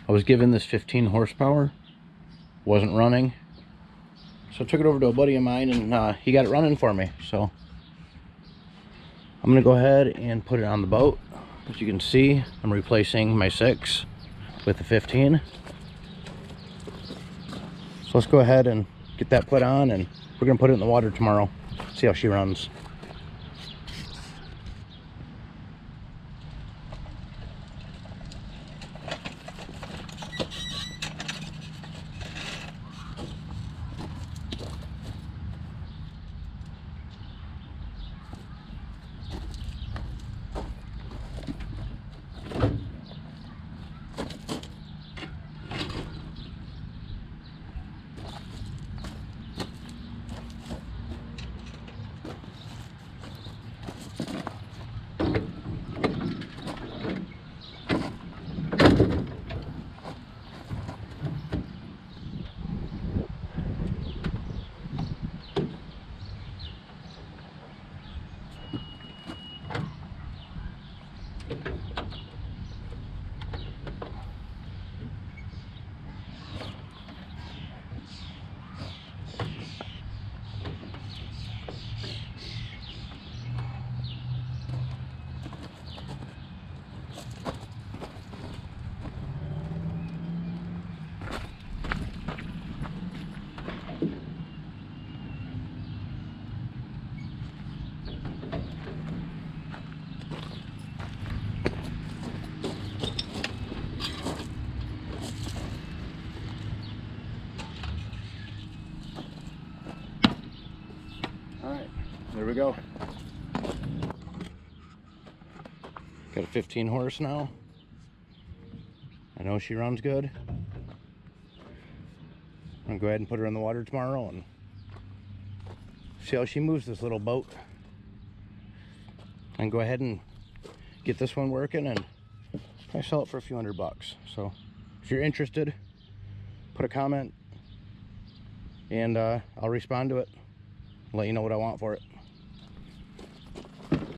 I was given this 15 horsepower, wasn't running, so I took it over to a buddy of mine, and he got it running for me. So I'm gonna go ahead and put it on the boat. As you can see, I'm replacing my 6 with the 15. So let's go ahead and get that put on, and we're gonna put it in the water tomorrow, see how she runs. Alright, there we go. Got a 15 horse now. I know she runs good. I'm gonna go ahead and put her in the water tomorrow and see how she moves this little boat. And go ahead and get this one working and probably sell it for a few $100. So if you're interested, put a comment and I'll respond to it. Let you know what I want for it.